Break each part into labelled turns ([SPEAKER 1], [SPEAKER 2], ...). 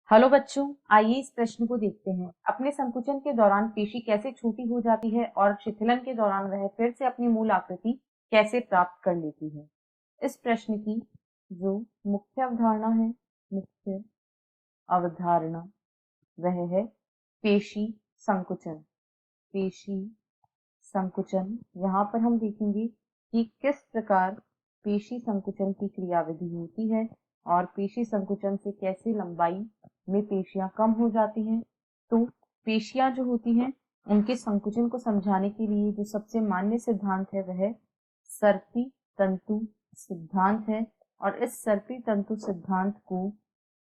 [SPEAKER 1] Hello बच्चों, आइए इस प्रश्न को देखते हैं। अपने संकुचन के दौरान पेशी कैसे छोटी हो जाती है और शिथिलन के दौरान वह फिर से अपनी मूल आकृति कैसे प्राप्त कर लेती है। इस प्रश्न की जो मुख्य अवधारणा वह है पेशी संकुचन। पेशी संकुचन, यहाँ पर हम देखेंगे कि किस प्रकार पेशी संकुचन की क्रियाविधि होती है और पेशी संकुचन से कैसे लंबाई में पेशियां कम हो जाती हैं। तो पेशियां जो होती हैं उनके संकुचन को समझाने के लिए जो सबसे मान्य सिद्धांत है वह सर्पी तंतु सिद्धांत है और इस सर्पी तंतु सिद्धांत को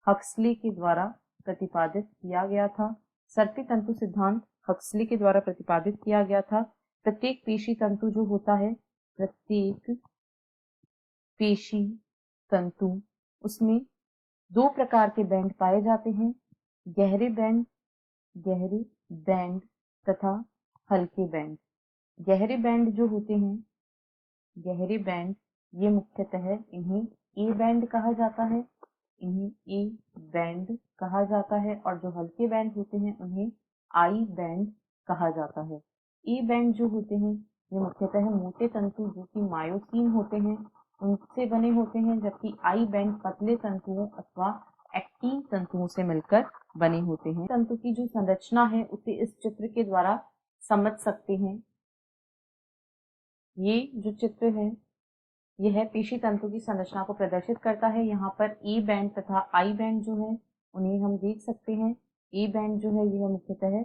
[SPEAKER 1] हक्सले के द्वारा प्रतिपादित किया गया था। सर्पी तंतु सिद्धांत हक्सले के द्वारा प्रतिपादित किया गया था। प्रत्येक पेशी तंतु जो होता है, प्रत्येक पेशी तंतु उसमें दो प्रकार के बैंड पाए जाते हैं, गहरे बैंड तथा हल्के बैंड। गहरे बैंड जो होते हैं, गहरे बैंड ये मुख्यतः इन्हें ए बैंड कहा जाता है, और जो हल्के बैंड होते हैं उन्हें आई बैंड कहा जाता है। ए बैंड जो होते हैं ये मुख्यतः मोटे तंतु जो कि मायोसिन होते हैं उनसे बने होते हैं, जबकि आई बैंड पतले तंतुओं अथवा एक्टिन तंतुओं से मिलकर बने होते हैं। तंतु की जो संरचना है उसे इस चित्र के द्वारा समझ सकते हैं। ये जो चित्र है यह पेशी तंतु की संरचना को प्रदर्शित करता है। यहाँ पर ए बैंड तथा आई बैंड जो है उन्हें हम देख सकते हैं। ए बैंड जो है यह मुख्यतः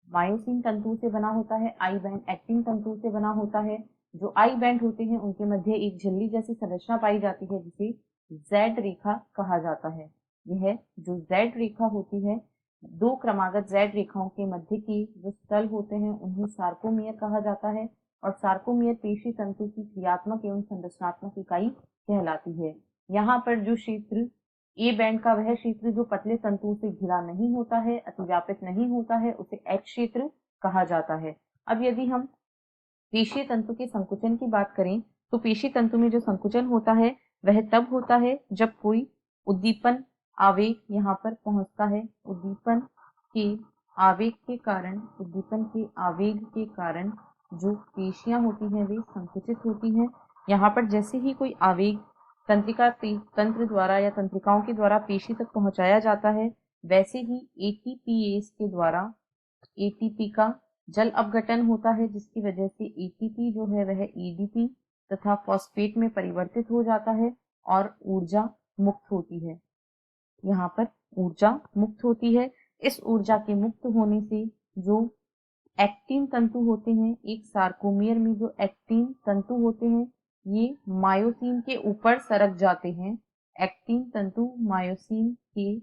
[SPEAKER 1] मायोसिन तंतु से बना होता है, आई बैंड एक्टिन तंतु से बना होता है। जो आई बैंड होते हैं उनके मध्य एक झिल्ली जैसी संरचना पाई जाती है जिसे जेड रेखा कहा जाता है। यह जो जेड रेखा होती है, दो क्रमागत जेड रेखाओं के मध्य के जो स्थल होते हैं उन्हें सार्कोमियर कहा जाता है और सार्कोमियर पेशी तंतु की क्रियात्मक एवं संरचनात्मक इकाई कहलाती है। यहाँ पर जो क्षेत्र ए बैंड का वह क्षेत्र जो पतले तंतुओं से घिरा नहीं होता है, अतिव्यापित नहीं होता है, उसे एच क्षेत्र कहा जाता है। अब यदि हम पेशी तंतु के संकुचन की बात करें तो पेशी तंतु में जो संकुचन होता है वह तब होता है जब कोई उद्दीपन आवेग यहाँ पर पहुंचता है। उद्दीपन के आवेग के कारण जो पेशियां होती हैं वे संकुचित होती हैं। यहाँ पर जैसे ही कोई आवेग तंत्रिका तंत्र द्वारा या तंत्रिकाओं के द्वारा पेशी तक पहुंचाया जाता है, वैसे ही एटीपीएस के द्वारा एटीपी का जल अपघटन होता है, जिसकी वजह से एटीपी जो है वह एडीपी तथा फॉस्फेट में परिवर्तित हो जाता है और ऊर्जा मुक्त होती है। यहाँ पर ऊर्जा मुक्त होती है। इस ऊर्जा के मुक्त होने से जो एक्टिन तंतु होते हैं, एक सार्कोमियर में जो एक्टिन तंतु होते हैं ये मायोसिन के ऊपर सरक जाते हैं। एक्टिन तंतु मायोसिन के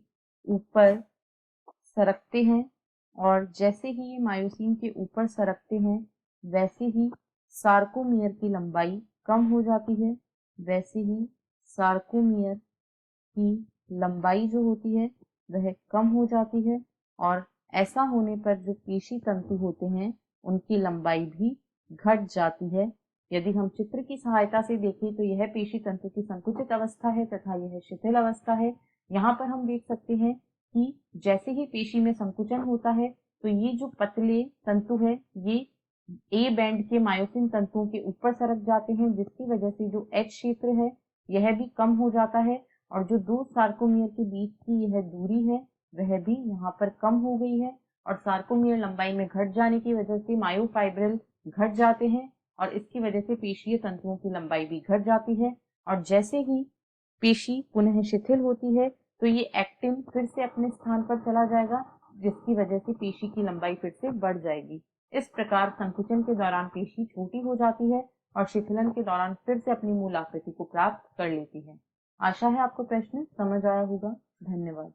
[SPEAKER 1] ऊपर सरकते हैं और जैसे ही ये मायोसिन के ऊपर सरकते हैं वैसे ही सार्कोमियर की लंबाई कम हो जाती है। वैसे ही सार्कोमियर की लंबाई जो होती है वह कम हो जाती है और ऐसा होने पर जो पेशी तंतु होते हैं उनकी लंबाई भी घट जाती है। यदि हम चित्र की सहायता से देखें तो यह पेशी तंतु की संकुचित अवस्था है तथा यह शिथिल अवस्था है। यहाँ पर हम देख सकते हैं कि जैसे ही पेशी में संकुचन होता है तो ये जो पतले तंतु है ये ए बैंड के मायोसिन तंतुओं के ऊपर सरक जाते हैं, जिसकी वजह से जो एच क्षेत्र है यह भी कम हो जाता है और जो दो सार्कोमियर के बीच की यह दूरी है वह भी यहाँ पर कम हो गई है और सार्कोमियर लंबाई में घट जाने की वजह से मायोफाइब्रिल घट जाते हैं और इसकी वजह से पेशीय तंतुओं की लंबाई भी घट जाती है और जैसे ही पेशी पुनः शिथिल होती है तो ये एक्टिन फिर से अपने स्थान पर चला जाएगा, जिसकी वजह से पेशी की लंबाई फिर से बढ़ जाएगी। इस प्रकार संकुचन के दौरान पेशी छोटी हो जाती है और शिथिलन के दौरान फिर से अपनी मूल आकृति को प्राप्त कर लेती है। आशा है आपको प्रश्न समझ आया होगा। धन्यवाद।